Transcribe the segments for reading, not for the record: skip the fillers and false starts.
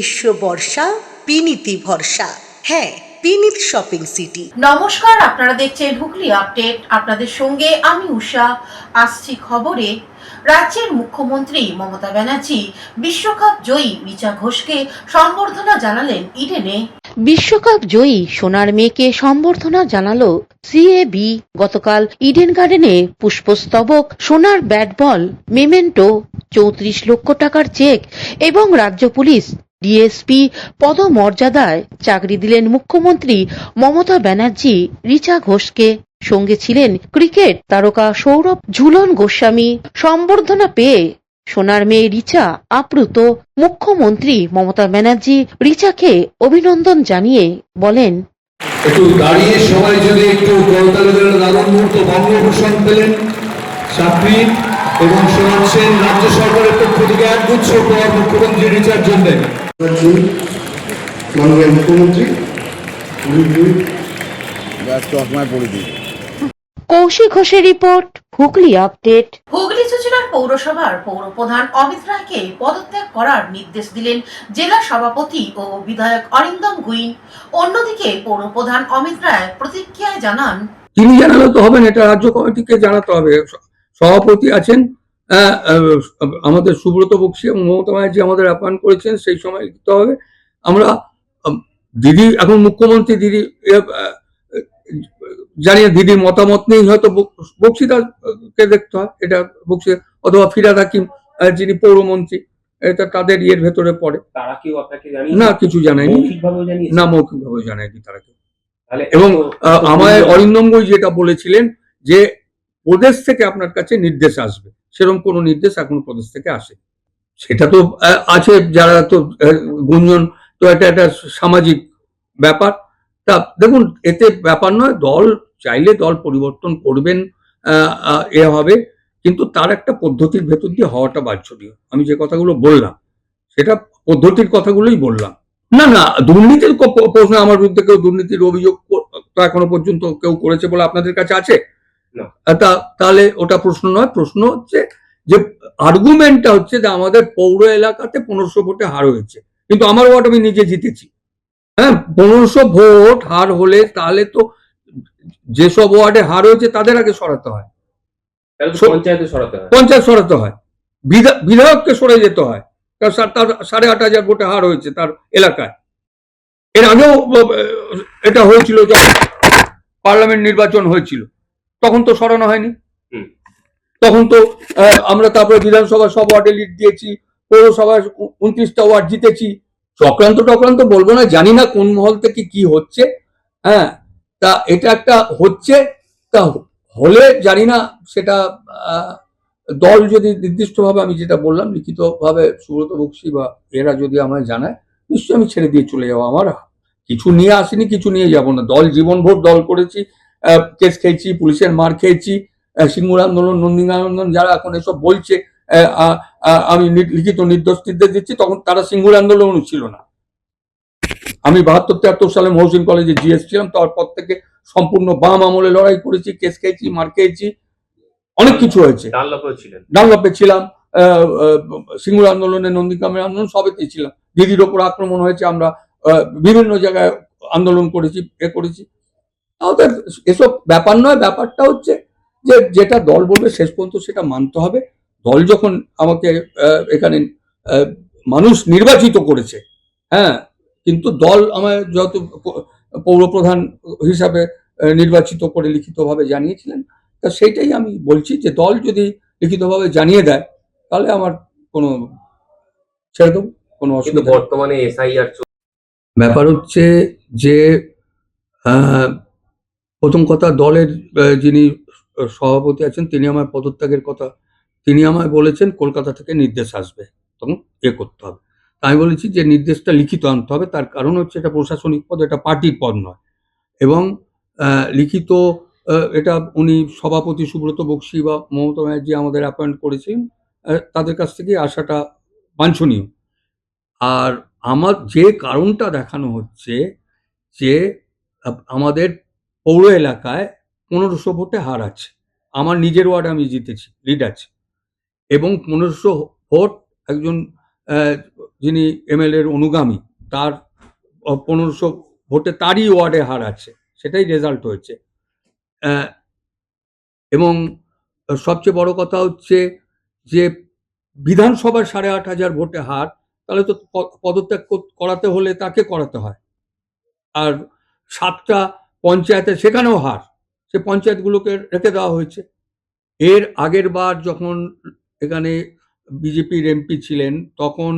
গ্রীষ্ম বর্ষা বিনীতি ভরসা। হ্যাঁ, বিনীত শপিং সিটি। নমস্কার, আপনারা দেখছেন হুগলি আপডেট। আপনাদের সঙ্গে আমি উষা। আসছি খবরে। রাজ্যের মুখ্যমন্ত্রী মমতা ব্যানার্জি বিশ্বকাপ জয়ী রিচা ঘোষকে সম্বর্ধনা জানালেন ইডেনে। বিশ্বকাপ জয়ী সোনার মেয়েকে সম্বর্ধনা জানালো সিএবি। গতকাল ইডেন গার্ডেনে পুষ্পস্তবক, সোনার ব্যাট বল, মেমেন্টো, 34 লক্ষ টাকার চেক এবং রাজ্য পুলিশ ডিএসপি পদমর্যাদায় চাকরি দিলেন মুখ্যমন্ত্রী মমতা ব্যানার্জি রিচা ঘোষকে। সঙ্গে ছিলেন ক্রিকেট তারকা সৌরভ ঝুলন গোস্বামী। সম্বর্ধনা পেয়ে সোনার মেয়ে রিচা আপ্লুত। মুখ্যমন্ত্রী মমতা ব্যানার্জি রিচাকে অভিনন্দন জানিয়ে বলেন, একটু দাঁড়িয়ে সবাই যদি একটু করতালি দিলে দারুণ মুহূর্ত। বঙ্গভূষণ পেলেন সাপ্রি এবং শোনাচ্ছেন রাজ্য সরকারের পক্ষ থেকে একগুচ্ছ উপহার মুখ্যমন্ত্রী রিচার জন্য। মাননীয় মুখ্যমন্ত্রী কৌশিক ঘোষের রিপোর্ট, হুগলি আপডেট। হুগলি চুঁচুড়ার পৌরসভার পৌরপ্রধান অমিত রায়কে পদত্যাগ করার নির্দেশ দিলেন জেলা সভাপতি ও বিধায়ক অরিন্দম গুইন। অন্যদিকে পৌরপ্রধান অমিত রায় প্রতিক্রিয়ায় জানান, তিনি জানালে তো হবে না, এটা রাজ্য কমিটিকে জানাতে হবে। সভাপতি আছেন আমাদের সুব্রত বক্সী এবং মমতা ব্যানার্জি আমাদের আহ্বান করেছেন, সেই সময় লিখতে হবে। আমরা দিদি এখন মুখ্যমন্ত্রী, দিদি জানিয়ে দিদির মতামত নেই, হয়তো বক্সিদাকে দেখতে হয়, এটা বক্সি অথবা ফিরাদ হাকিম যিনি পৌরমন্ত্রী, এটা তাদের ইয়ের ভেতরে পড়ে। তারা কেউ আপনাকে জানিয়ে না, কিছু জানায়নি, না মৌখিকভাবে জানায়নি তারা কেউ। এবং আমায় অরিন্দম ঘোষ যেটা বলেছিলেন যে প্রদেশ থেকে আপনার কাছে নির্দেশ আসবে, সেরকম কোনো নির্দেশ এখনো প্রদেশ থেকে আসে, সেটা তো আছে যারা তো গুঞ্জন, তো এটা একটা সামাজিক ব্যাপার। তা দেখুন, এতে ব্যাপার নয়, দল চাইলে দল পরিবর্তন করবেন, এ হবে, কিন্তু তার একটা পদ্ধতির ভেতর দিয়ে হওয়াটা বাঞ্ছনীয়। আমি যে কথাগুলো বললাম সেটা পদ্ধতির কথাগুলোই বললাম। না না, দুর্নীতির প্রশ্ন, আমার বিরুদ্ধে কেউ দুর্নীতির অভিযোগ তো এখনো পর্যন্ত কেউ করেছে বলে আপনাদের কাছে আছে? তাহলে ওটা প্রশ্ন নয়। প্রশ্ন হচ্ছে যে আর্গুমেন্টটা হচ্ছে যে আমাদের পৌর এলাকাতে 1500 ভোটে হার হয়েছে, কিন্তু আমার ওয়ার্ড আমি নিজে জিতেছি। হ্যাঁ, 1500 ভোট হার হলে তাহলে তো যেসব ওয়ার্ডে হার হয়েছে তাদের আগে সরাতে হয়, পঞ্চায়েত সরাতে হয়, বিধায়ককে সরে যেতে হয়, তার 8500 ভোটে হার হয়েছে তার এলাকায়। এর আগেও এটা হয়েছিল, যখন পার্লামেন্ট নির্বাচন হয়েছিল তখন তো সরানো হয়নি। তখন তো আমরা তারপরে বিধানসভা সব ওয়ার্ডে লিড দিয়েছি, পৌরসভায় 29টা ওয়ার্ড জিতেছি। চক্রান্ত বলবো না, জানি না কোন মহল থেকে কি হচ্ছে। হ্যাঁ, তা এটা একটা হচ্ছে, তা হলে জানি না সেটা দল যদি নির্দিষ্টভাবে, আমি যেটা বললাম লিখিতভাবে সুব্রত বক্সী বা এরা যদি আমায় জানায়, নিশ্চয়ই আমি ছেড়ে দিয়ে চলে যাবো। আমার কিছু নিয়ে আসিনি, কিছু নিয়ে যাব না। দল জীবনভর দল করেছি, কেস খেয়েছি, পুলিশের মার খেয়েছি, সিঙ্গুর আন্দোলন, নন্দীগ্রাম আন্দোলন, যারা এখন এসব বলছে আমি লিখিত নির্দেশ দিচ্ছি, তখন তারা সিঙ্গুর আন্দোলনও ছিল না। আমি 72-73 সালে মহসিন কলেজে জিএস ছিলাম, তারপর থেকে সম্পূর্ণ বাম আমলে লড়াই করেছি, কেস খেয়েছি, মার খেয়েছি, অনেক কিছু হয়েছে। ডানলপে ছিলাম, সিঙ্গুর আন্দোলনে, নন্দীগ্রামের আন্দোলন, সবেতেই ছিলাম। দিদির ওপর আক্রমণ হয়েছে, আমরা বিভিন্ন জায়গায় আন্দোলন করেছি, করেছি। আমাদের এসব ব্যাপার নয়। ব্যাপারটা হচ্ছে যে যেটা দল বলবে শেষ পর্যন্ত সেটা মানতে হবে। দল যখন আমাকে এখানে মানুষ নির্বাচিত করেছে, হ্যাঁ, কিন্তু দল আমায় যত পৌরপ্রধান হিসাবে নির্বাচিত করে লিখিতভাবে জানিয়েছিলেন, তা সেইটাই আমি বলছি যে দল যদি লিখিতভাবে জানিয়ে দেয় তাহলে আমার কোনো ছেড়ে দেবো, কোনো অসুবিধা। বর্তমানে এসআইআর ব্যাপার হচ্ছে যে প্রথম কথা, দলের যিনি সভাপতি আছেন তিনি আমার পদত্যাগের কথা, তিনি আমায় বলেছেন কলকাতা থেকে নির্দেশ আসবে, তখন করতে হবে। আমি বলেছি যে নির্দেশটা লিখিত আনতে হবে, তার কারণ হচ্ছে এটা প্রশাসনিক পদ, এটা পার্টির পদ নয়। এবং লিখিত এটা উনি সভাপতি সুব্রত বক্সী বা মমতা ব্যানার্জি আমাদের অ্যাপয়েন্ট করেছেন, তাদের কাছ থেকে আসাটা বাঞ্ছনীয়। আর আমার যে কারণটা দেখানো হচ্ছে যে আমাদের পৌর এলাকায় 1500 ভোটে হার আছে, আমার নিজের ওয়ার্ডে আমি জিতেছি, লিড আছে, এবং 1500 ভোট একজন যিনি এমএলএর অনুগামী, তার 1500 ভোটে তারই ওয়ার্ডে হার আছে, সেটাই রেজাল্ট হয়েছে। এবং সবচেয়ে বড় কথা হচ্ছে যে বিধানসভার 8500 ভোটে হার, তাহলে তো পদত্যাগ করাতে হলে তাকে করাতে হয়। আর 7টা পঞ্চায়েতে সেখানেও হার, সে পঞ্চায়েতগুলোকে রেখে দেওয়া হয়েছে। এর আগের বার যখন এখানে বিজেপির এমপি ছিলেন, তখন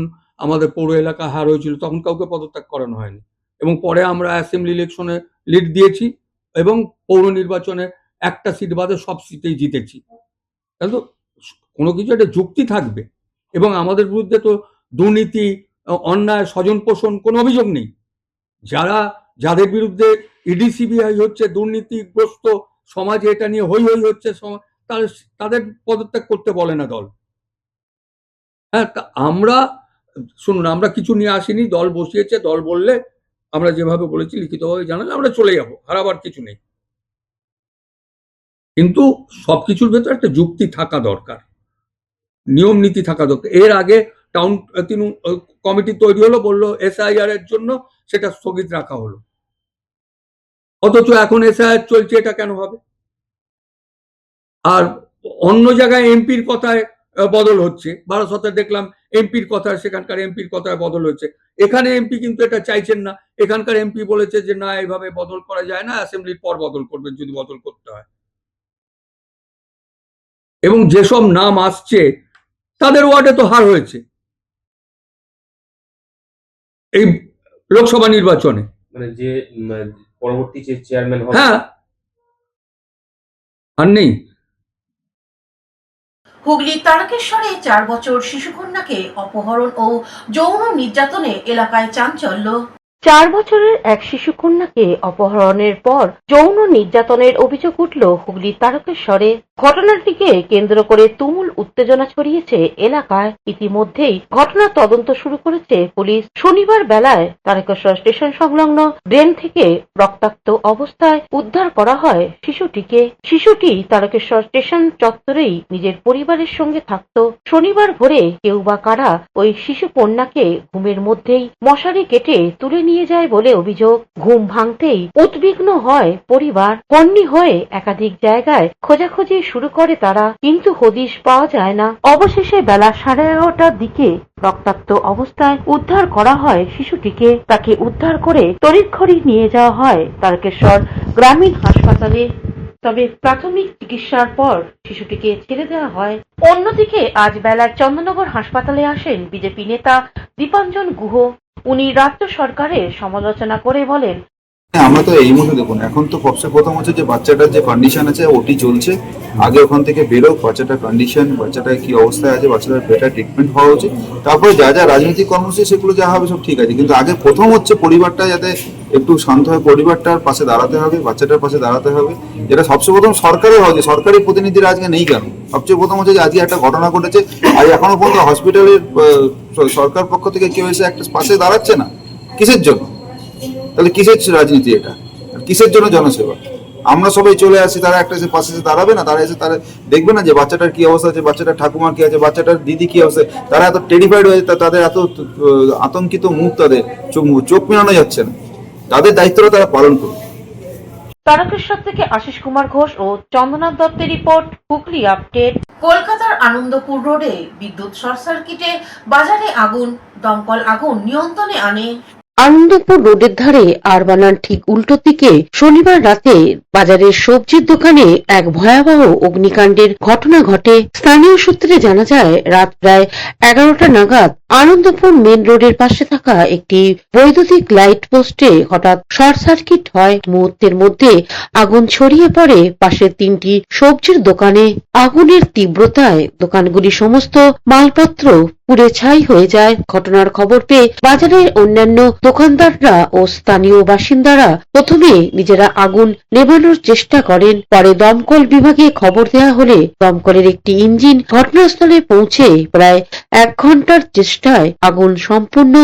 আমাদের পৌর এলাকা হার হয়েছিল, তখন কাউকে পদত্যাগ করানো হয়নি। এবং পরে আমরা অ্যাসেম্বলি ইলেকশনে লিড দিয়েছি এবং পৌর নির্বাচনে একটা সিট বাদে সব সিটেই জিতেছি। তাহলে তো কোনো কিছু একটা যুক্তি থাকবে। এবং আমাদের বিরুদ্ধে তো দুর্নীতি, অন্যায়, স্বজন পোষণ কোনো অভিযোগ নেই। যাদের বিরুদ্ধে ইডি সিবিআই হচ্ছে, দুর্নীতিগ্রস্ত সমাজে এটা নিয়ে হই হই হচ্ছে, তাদের পদত্যাগ করতে বলে না দল। হ্যাঁ, তা আমরা শুনুন, আমরা কিছু নিয়ে আসিনি, দল বসিয়েছে, দল বললে আমরা যেভাবে বলেছি লিখিতভাবে জানালে আমরা চলে যাব, হারাবার কিছু নেই। কিন্তু সবকিছুর ভেতরে একটা যুক্তি থাকা দরকার, নিয়ম নীতি থাকা দরকার। এর আগে টাউন কমিটি তৈরি হলো, বললো SIR এর জন্য, সেটা স্থগিত রাখা হলো। অথচ এখন SIR চলছে, এটা কেন হবে? আর অন্য জায়গায় এমপির কথায় বদল হচ্ছে, বারাসতে দেখলাম এমপির কথায়, সেখানকার এমপির কথায় বদল হচ্ছে। এখানে এমপি কিন্তু এটা চাইছেন না, এখানকার এমপি বলেছে যে না, এইভাবে বদল করা যায় না, অ্যাসেম্বলির পর বদল করবেন যদি বদল করতে হয়। এবং যেসব নাম আসছে তাদের ওয়ার্ডে তো হার হয়েছে এই লোকসভা নির্বাচনে। মানে যে পরবর্তী যে চেয়ারম্যান হবে, হ্যাঁ, আর নেই। হুগলির তারকেশ্বরে 4 বছর শিশুকন্যাকে অপহরণ ও যৌন নির্যাতনে এলাকায় চাঞ্চল্য। 4 বছরের এক শিশুকন্যাকে অপহরণের পর যৌন নির্যাতনের অভিযোগ উঠল হুগলির তারকেশ্বরে। ঘটনাটিকে কেন্দ্র করে তুমুল উত্তেজনা ছড়িয়েছে এলাকায়। ইতিমধ্যেই ঘটনার তদন্ত শুরু করেছে পুলিশ। শনিবার বেলায় তারকেশ্বর স্টেশন সংলগ্ন ড্রেন থেকে রক্তাক্ত অবস্থায় উদ্ধার করা হয় শিশুটিকে। শিশুটি তারকেশ্বর স্টেশন চত্বরেই নিজের পরিবারের সঙ্গে থাকত। শনিবার ভোরে কেউ বা কারা ওই শিশু কন্যাকে ঘুমের মধ্যেই মশারি কেটে তুলে নিয়ে যায় বলে অভিযোগ। ঘুম ভাঙতেই উদ্বিগ্ন হয় পরিবার। কন্নি হয়ে একাধিক জায়গায় খোঁজাখুঁজি শুরু করে তারা, কিন্তু হদিশ পাওয়া যায় না। অবশেষে বেলা 11:30টার দিকে রক্তাক্ত অবস্থায় উদ্ধার করা হয় শিশুটিকে। তাকে উদ্ধার করে তড়িৎঘড়ি নিয়ে যাওয়া হয় তারকেশ্বর গ্রামীণ হাসপাতালে। তবে প্রাথমিক চিকিৎসার পর শিশুটিকে ছেড়ে দেওয়া হয়। অন্যদিকে আজ বেলায় চন্দননগর হাসপাতালে আসেন বিজেপি নেতা দীপাঞ্জন গুহ। উনি রাজ্য সরকারের সমালোচনা করে বলেন, আমরা তো এই মুহূর্তে দেখুন, এখন তো সবচেয়ে প্রথম হচ্ছে যে বাচ্চাটার যে কন্ডিশন আছে, ওটি চলছে। আগে ওখান থেকে বেরোক, বাচ্চাটার কন্ডিশন, বাচ্চাটার কি অবস্থায় আছে, বাচ্চাটার বেটার ট্রিটমেন্ট হওয়া উচিত। তারপরে যা যা রাজনৈতিক কর্মসূচি সেগুলো যা হবে সব ঠিক আছে, কিন্তু আগে প্রথম হচ্ছে পরিবারটা যাতে একটু শান্ত হয়, পরিবারটার পাশে দাঁড়াতে হবে, বাচ্চাটার পাশে দাঁড়াতে হবে। যেটা সবচেয়ে প্রথম সরকারের হয়, যে সরকারি প্রতিনিধিরা আজকে নেই কেন? সবচেয়ে প্রথম হচ্ছে যে আজকে একটা ঘটনা ঘটেছে, আর এখনো পর্যন্ত হসপিটালের সরকার পক্ষ থেকে কেউ এসে একটা পাশে দাঁড়াচ্ছে না। কিসের জন্য? তাহলে কিসের রাজনীতি এটা? কিসের জন্য জনসেবা? আমরা সবাই চলে আসি, তারা একটা এসে পাশে এসে দাঁড়াবে না? তারা এসে তারা দেখবে না যে বাচ্চাটার কি অবস্থা আছে, বাচ্চাটার ঠাকুমার কি আছে, বাচ্চাটার দিদি কি অবস্থা? তারা এত টেরিফাইড হয়ে, তাদের এত আতঙ্কিত মুখ, তাদের চোখ মেলানো যাচ্ছে না। তাদের দায়িত্বটা তারা পালন করবে। তারকেশ্বর থেকে আশিস কুমার ঘোষ ও চন্দ্রনাথ দত্তের রিপোর্ট, হুগলি আপডেট। কলকাতার আনন্দপুর রোডে বিদ্যুৎ শর্ট সার্কিটে বাজারে আগুন, দমকল আগুন নিয়ন্ত্রণে আনে। আনন্দপুর রোডের ধারে আরবানার ঠিক উল্টো দিকে শনিবার রাতে বাজারের সবজির দোকানে এক ভয়াবহ অগ্নিকাণ্ডের ঘটনা ঘটে। স্থানীয় সূত্রে জানা যায়, রাত প্রায় 11টা নাগাদ আনন্দপুর মেন রোডের পাশে থাকা একটি বৈদ্যুতিক লাইট পোস্টে হঠাৎ শর্ট সার্কিট হয়। মুহূর্তের মধ্যে আগুন ছড়িয়ে পড়ে পাশের 3টি সবজির দোকানে। আগুনের তীব্রতায় দোকানগুলি সমস্ত মালপত্র পুড়ে ছাই হয়ে যায়। ঘটনার খবর পেয়ে বাজারের অন্যান্য দোকানদাররা ও স্থানীয় বাসিন্দারা প্রথমে নিজেরা আগুন নেভানোর চেষ্টা করেন। পরে দমকল বিভাগে খবর দেওয়া হলে দমকলের একটি ইঞ্জিন ঘটনাস্থলে পৌঁছে প্রায় 1 ঘন্টার চেষ্টায় আগুন সম্পূর্ণ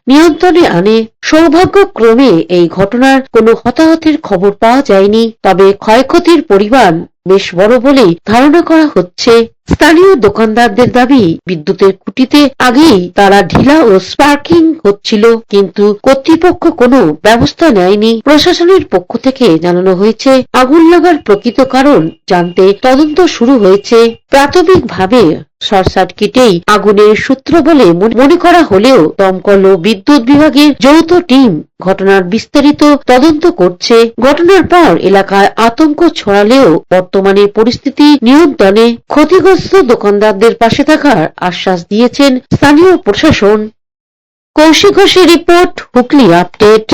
নিয়ন্ত্রণে আনে। সৌভাগ্যক্রমে এই ঘটনার কোনো হতাহতের খবর পাওয়া যায়নি, তবে ক্ষয়ক্ষতির পরিমাণ বেশ বড় বলেই ধারণা করা হচ্ছে। স্থানীয় দোকানদারদের দাবি, বিদ্যুতের খুঁটিতে আগেই তারা ঢিলা ও স্পার্কিং হচ্ছিল, কিন্তু কর্তৃপক্ষ কোনো ব্যবস্থা নেয়নি। প্রশাসনের পক্ষ থেকে জানানো হয়েছে, আগুন লাগার প্রকৃত কারণ জানতে তদন্ত শুরু হয়েছে। প্রাথমিকভাবে শর্ট সার্কিটেই আগুনের সূত্র বলে মনে করা হলেও দমকল ও বিদ্যুৎ বিভাগের যৌথ টিম ঘটনার বিস্তারিত তদন্ত করছে। ঘটনার পর এলাকায় আতঙ্ক ছড়ালেও বর্তমানে পরিস্থিতি নিয়ন্ত্রণে। ক্ষতিগ্রস্ত দোকানদারদের পাশে থাকার আশ্বাস দিয়েছেন স্থানীয় প্রশাসন। কৌশিক ঘোষের রিপোর্ট, হুগলি আপডেট।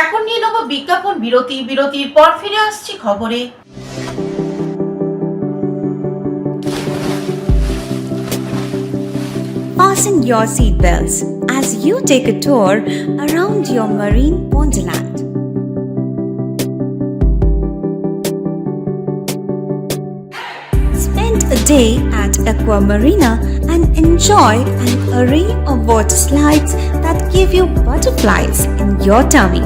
এখন নিয়ে নেব বিজ্ঞাপন বিরতি। বিরতির পর ফিরে আসছি খবরে। Fasten your seatbelts as you take a tour around your marine wonderland. Spend a day at Aqua Marina and enjoy an array of water slides that give you butterflies in your tummy.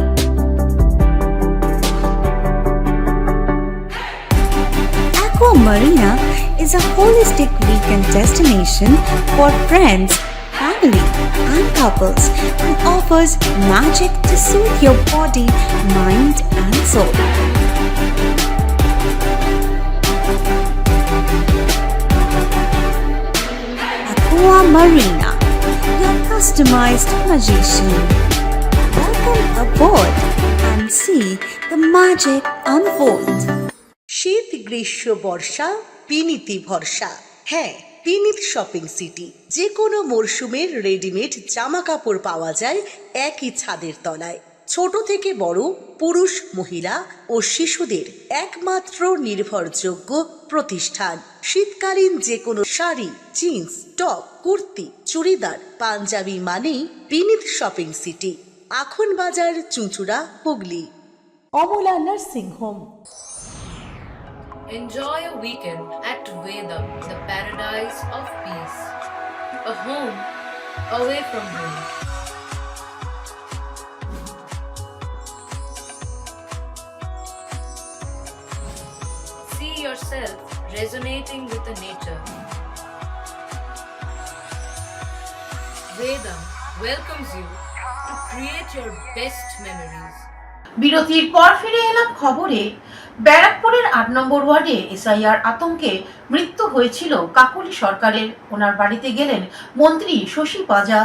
Aqua Marina is a holistic weekend destination for friends, family, and couples and offers magic to soothe your body, mind, and soul. Aqua Marina, your customized magician. Welcome aboard and see the magic unfold. শীত, গ্রীষ্ম, বর্ষা, পিনিতি ভরসা। হ্যাঁ, পিনিত shopping city. যে কোনো মরশুমের readymade জামা কাপড় পাওয়া যায় একই ছাদের তলায়। ছোট থেকে বড়, পুরুষ, মহিলা ও শিশুদের একমাত্র নির্ভরযোগ্য প্রতিষ্ঠান। শীতকালীন যে কোনো শাড়ি, জিন্স, টপ, কুর্তি, চুড়িদার, পাঞ্জাবি মানেই পিনিত শপিং সিটি। আখন বাজার, চুঁচুড়া, Hooghly. Amala nursing home. Enjoy a weekend at Vedam, the paradise of peace. A home away from home. See yourself resonating with the nature. Vedam welcomes you to create your best memories. বিরতির পর ফিরে এলাম খবরে। ব্যারাকপুরের ৮ নম্বর ওয়ার্ডে SIR আতঙ্কে মৃত্যু হয়েছিল কাকলি সরকারের। ওনার বাড়িতে গেলেন মন্ত্রী শশী পাজা।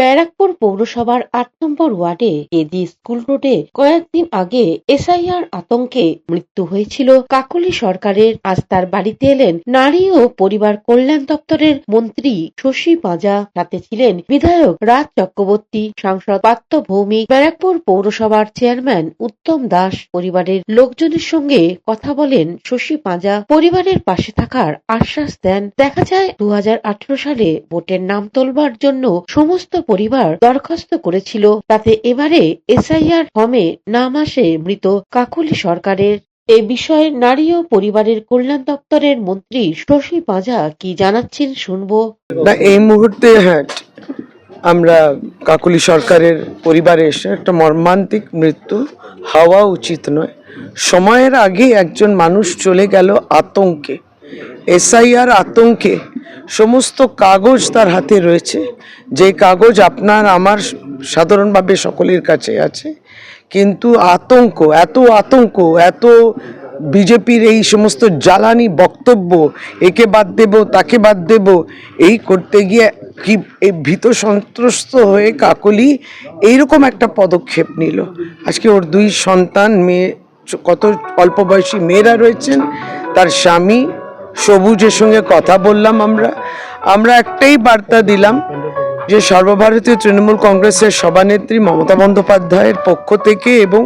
ব্যারাকপুর পৌরসভার ৮ নম্বর ওয়ার্ডে কেজি স্কুল রোডে কয়েকদিন আগে এসআইআর আতঙ্কে মৃত্যু হয়েছিল কাকলি সরকারের। আজ তার বাড়িতে এলেন নারী ও পরিবার কল্যাণ দপ্তরের মন্ত্রী শশী পাজা। সাথে ছিলেন বিধায়ক রাজ চক্রবর্তী, সাংসদ পার্থ ভৌমিক, ব্যারাকপুর পৌরসভার চেয়ারম্যান উত্তম দাস। পরিবারের লোকজনের সঙ্গে কথা বলেন শশী পাজা, পরিবারের পাশে থাকার আশ্বাস দেন। দেখা যায় 2018 সালে ভোটের নাম তোলবার জন্য সমস্ত পরিবার দরখাস্ত করেছিল, তাতে এবারে এসআইআর ফর্মে নাম আসে মৃত কাকলি সরকারের। এ বিষয়ে নারী ও পরিবারের কল্যাণ দপ্তরের মন্ত্রী শশী পাজা কি জানাচ্ছেন শুনবো। না, এই মুহূর্তে হ্যাঁ, আমরা কাকলি সরকারের পরিবারে এসে একটা মর্মান্তিক মৃত্যু হওয়া উচিত নয়। সময়ের আগে একজন মানুষ চলে গেল আতঙ্কে, এসআইআর আতঙ্কে। সমস্ত কাগজ তার হাতে রয়েছে, যে কাগজ আপনার আমার সাধারণভাবে সকলের কাছে আছে, কিন্তু আতঙ্ক এত বিজেপির এই সমস্ত জ্বালানি বক্তব্য, একে বাদ দেব তাকে বাদ দেব, এই করতে গিয়ে কি এই ভীত সন্ত্রস্ত হয়ে কাকলি এইরকম একটা পদক্ষেপ নিল। আজকে ওর 2 সন্তান, মেয়ে, কত অল্প বয়সী মেয়েরা রয়েছেন, তার স্বামী সবুজের সঙ্গে কথা বললাম। আমরা একটাই বার্তা দিলাম যে সর্বভারতীয় তৃণমূল কংগ্রেসের সভানেত্রী মমতা বন্দ্যোপাধ্যায়ের পক্ষ থেকে এবং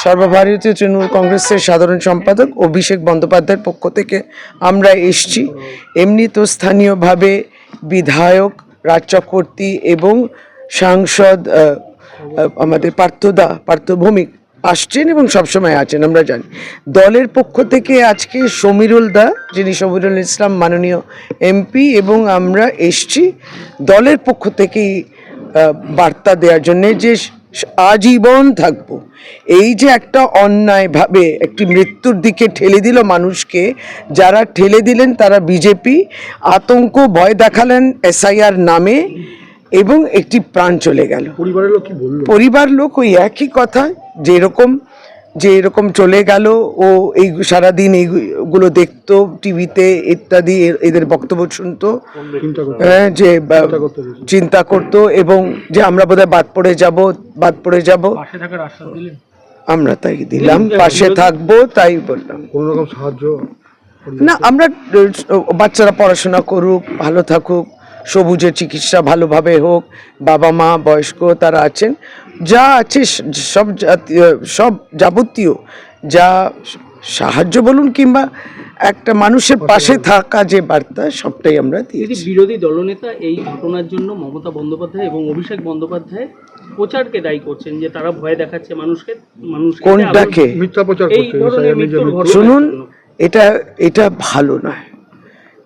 সর্বভারতীয় তৃণমূল কংগ্রেসের সাধারণ সম্পাদক অভিষেক বন্দ্যোপাধ্যায়ের পক্ষ থেকে আমরা এসছি। এমনি তো স্থানীয়ভাবে বিধায়ক রাজ চক্রবর্তী এবং সাংসদ আমাদের পার্থ ভৌমিক আসছেন এবং সবসময় আছেন, আমরা জানি। দলের পক্ষ থেকে আজকে সমীরুল দা, যিনি সমীরুল ইসলাম মাননীয় এমপি, এবং আমরা এসছি দলের পক্ষ থেকেই বার্তা দেওয়ার জন্যে যে আজীবন থাকবো। এই যে একটা অন্যায়ভাবে একটি মৃত্যুর দিকে ঠেলে দিল মানুষকে, যারা ঠেলে দিলেন তারা বিজেপি, আতঙ্ক ভয় দেখালেন এসআইআর নামে এবং একটি প্রাণ চলে গেল। পরিবার লোক ওই একই কথা, যে এরকম চলে গেল, ও এই সারাদিন এইগুলো দেখতো টিভিতে ইত্যাদি, এদের বক্তব্য শুনতো, যে চিন্তা করতো এবং যে আমরা বোধহয় বাদ পড়ে যাব। আমরা তাই দিলাম, পাশে থাকবো তাই বললাম। কোনো রকম সাহায্য না, আমরা বাচ্চারা পড়াশোনা করুক, ভালো থাকুক, সবুজের চিকিৎসা ভালোভাবে হোক, বাবা মা বয়স্ক তারা আছেন, যা আছে সব যাবতীয় যা সাহায্য বলুন কিংবা একটা মানুষের পাশে থাকা যে বার্তা, সবটাই আমরা দিয়েছি। বিরোধী দলনেতা এই ঘটনার জন্য মমতা বন্দ্যোপাধ্যায় এবং অভিষেক বন্দ্যোপাধ্যায় প্রচারকে দায়ী করছেন, যে তারা ভয় দেখাচ্ছে মানুষকে। কোনটাকে? এই ধরনের মৃত্যুর ঘটনা। শুনুন, এটা ভালো নয়।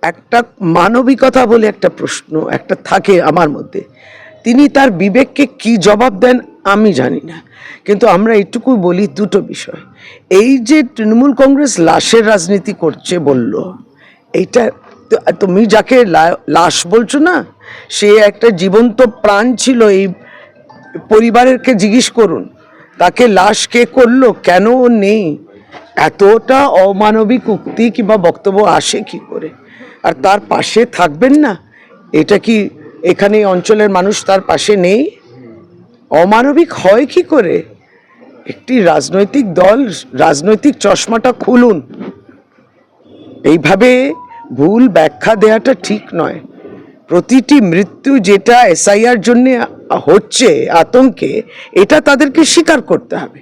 একটা মানবিকতা বলে একটা প্রশ্ন একটা থাকে আমার মধ্যে, তিনি তার বিবেককে কি জবাব দেন আমি জানি না, কিন্তু আমরা এটুকু বলি দুটো বিষয়। এই যে তৃণমূল কংগ্রেস লাশের রাজনীতি করছে বলল, এইটা তুমি যাকে লাশ বলছো না, সে একটা জীবন্ত প্রাণ ছিল। এই পরিবারেরকে জিজ্ঞেস করুন তাকে লাশ কে করলো, কেন ও নেই, এতটা অমানবিক উক্তি কিংবা বক্তব্য আসে কি করে? আর তার পাশে থাকবেন না, এটা কি এখানে অঞ্চলের মানুষ তার পাশে নেই? অমানবিক হয় কি করে? একটি রাজনৈতিক দল রাজনৈতিক চশমাটা খুলুন। এইভাবে ভুল ব্যাখ্যা দেওয়াটা ঠিক নয়। প্রতিটি মৃত্যু যেটা এসআইআর জন্য হচ্ছে আতঙ্কে, এটা তাদেরকে স্বীকার করতে হবে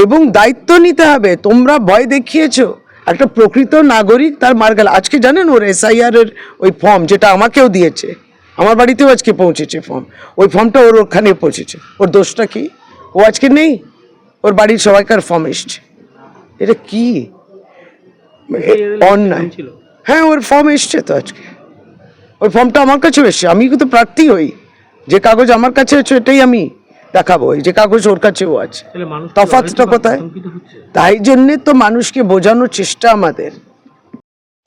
এবং দায়িত্ব নিতে হবে। তোমরা ভয় দেখিয়েছো, একটা প্রকৃত নাগরিক তার মার গেল। আজকে জানেন ওর এসআইআর এর ওই ফর্ম, যেটা আমাকেও দিয়েছে, আমার বাড়িতেও আজকে পৌঁছেছে ফর্ম, ওই ফর্মটা ওর ওখানে পৌঁছেছে। ওর দোষটা কি? ও আজকে নেই, ওর বাড়ির সবাইকার ফর্ম এসছে। এটা কি অন্যায়? হ্যাঁ, ওর ফর্ম এসছে তো আজকে, ওই ফর্মটা আমার কাছেও এসছে। আমি কিন্তু প্রার্থী হই, যে কাগজ আমার কাছে আছে এটাই আমি দেখাবো, এই যে কাগজ ওর কাছেও আছে। তফাৎটা কোথায়? তাই জন্যে তো মানুষকে বোঝানোর চেষ্টা আমাদের।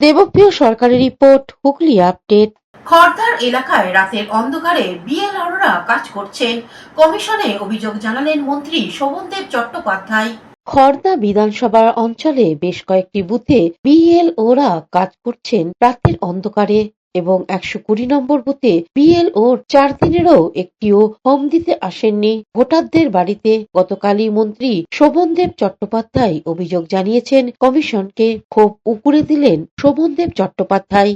দেবপ্রিয় সরকারের রিপোর্ট, হুগলি আপডেট। খড়দার এলাকায় রাতের অন্ধকারে বিএলআররা কাজ করছেন, কমিশনে অভিযোগ জানালেন মন্ত্রী শোভনদেব চট্টোপাধ্যায়। খড়দা বিধানসভা অঞ্চলে বেশ কয়েকটি বুথে বিএলওরা কাজ করছেন রাতের অন্ধকারে এবং 120 নম্বর বুথে বিএলওর 4 দিনেরও একটিও ফর্ম দিতে আসেননি ভোটারদের বাড়িতে। গতকালই মন্ত্রী শোভনদেব চট্টোপাধ্যায় অভিযোগ জানিয়েছেন কমিশনকে। ক্ষোভ উগরে দিলেন শোভনদেব চট্টোপাধ্যায়।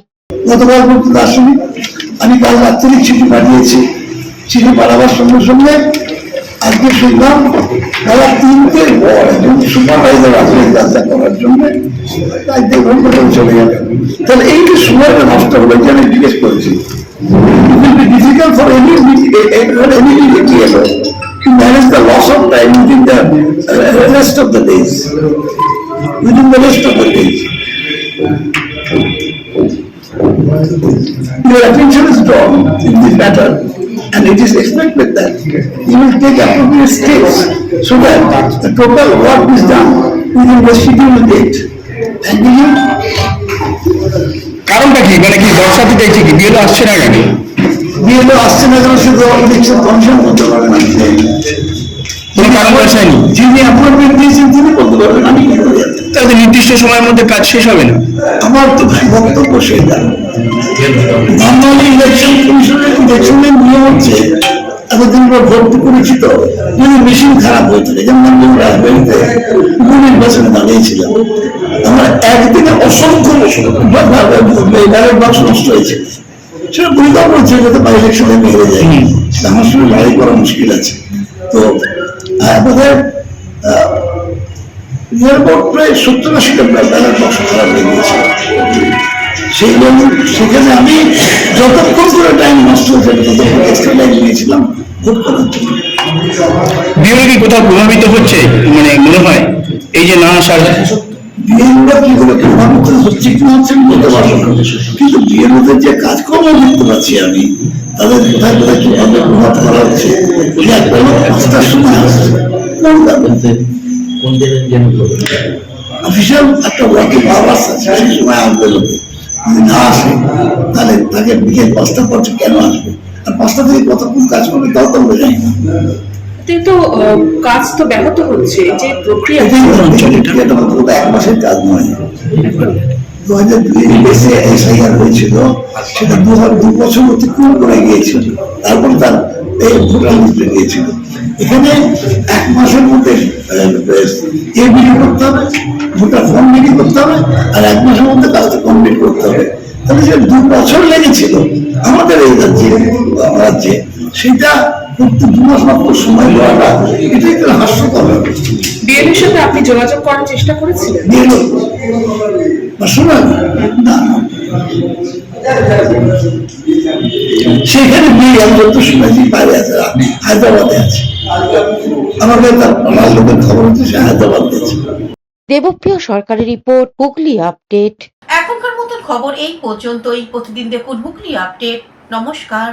গতকাল পর্যন্ত আসেনি, আমি কাল রাত্রে চিঠি পাঠিয়েছি। চিঠি পাঠাবার সঙ্গে সঙ্গে আজকে শুনলাম তারা 3টের পর একজন সুপারভাইজার আসলেন যাত্রা করার জন্য, তাই দেখুন চলে গেলেন। তাহলে এই যে সময়টা নষ্ট হলো, যে আমি জিজ্ঞেস করেছি, it will be difficult for any DLO to manage the loss of time within the rest of the days. Your attention is drawn in this matter, and it is expected that you will take appropriate steps so that the total work is done within the scheduled date. And you কারণটা কি? মানে কি দর্শাতে চাইছে কি BLO আসছে না কেন? BLO আসছে না কেন শুধু ইলেকশন কমিশন বলতে পারবে না। কোনো কারণ দর্শায়নি। যিনি অ্যাপয়েন্টমেন্ট দিয়েছেন তিনি বলতে পারবেন, আমি কি করে জানি? তাহলে নির্দিষ্ট সময়ের মধ্যে কাজ শেষ হবে না। আমার তো বক্তব্য সেটা। নর্মালি ইলেকশন ইলেকশনের নিয়ম হচ্ছে এতদিন পর ভর্তি করেছি, তো যদি মেশিন খারাপ হয়ে থাকে, যেমন আমি রাজবাড়িতে উপনির্বাচনে দাঁড়িয়েছিলাম, আমার একদিনে অসংখ্য ব্যালট বাক্স নষ্ট হয়েছে। সেটা পরিকল্পনা হচ্ছে যাতে বা ইলেকশনে মেরে যায়, আমার সঙ্গে লড়াই করা মুশকিল আছে। তো বোধহয় প্রায় 70-80টা ব্যালট বাক্স খারাপ হয়ে গিয়েছে। সেই জন্য সেখানে আমি যতক্ষণ করে টাইম নষ্ট হয়েছে ততক্ষণ এক্সট্রা টাইম নিয়েছিলাম ভোট করার জন্য। বিএলও কি কোথাও প্রভাবিত হচ্ছে মানে মনে হয় এই যে না আসার? বিএলওরা কি করে প্রভাবিত হচ্ছে কি হচ্ছে বলতে পারবো না, কিন্তু বিএলওদের যে কাজকর্ম দেখতে পাচ্ছি আমি, তাদের কোথায় কোথায় কিভাবে প্রভাব করা হচ্ছে, যে একটা লোক 5টার সময় আসছে, অফিসিয়াল একটা ওয়ার্কিং আওয়ার্স আছে, সেই সময় আসবে লোকে, যদি না আসে তাহলে তাকে বিকেল 5টার পর কেন আসবে, আর 5টা থেকে কতক্ষণ কাজ করবে তাও তো আমরা জানি না। কিন্তু কাজ তো ব্যাহত হচ্ছে, যে প্রক্রিয়া এটা মাত্র 1 মাসের কাজ নয়। 2002 বেসে এসআইআর হয়েছিল, সেটা 2 বছর অতিক্রম করে গিয়েছিল, তারপর তার ভোটার লিস্টে গিয়েছিল। এখানে 1 মাসের মধ্যে বিলি করতে হবে, ভোটার ফর্ম বিলি করতে হবে, আর 1 মাসের মধ্যে কাজটা কমপ্লিট করতে হবে। তাহলে যে 2 বছর লেগেছিল আমাদের এই রাজ্যে, সেটা করতে 2 মাস মাত্র সময় দেওয়াটা, এটাই তো হাস্যকর। বিএলওর সাথে আপনি যোগাযোগ করার চেষ্টা করেছিলেন? বিএলও শোনা না, সেখানে বিয়ে আমি যত শুনেছি বাইরে আছে, হায়দ্রাবাদে আছে, আমাকে তার লোকের খবর হচ্ছে সে হায়দ্রাবাদে আছে। দেবপ্রিয় সরকারের রিপোর্ট, হুগলি আপডেট। এখনকার মতন খবর এই পর্যন্তই। প্রতিদিন দেখুন হুগলি আপডেট। নমস্কার।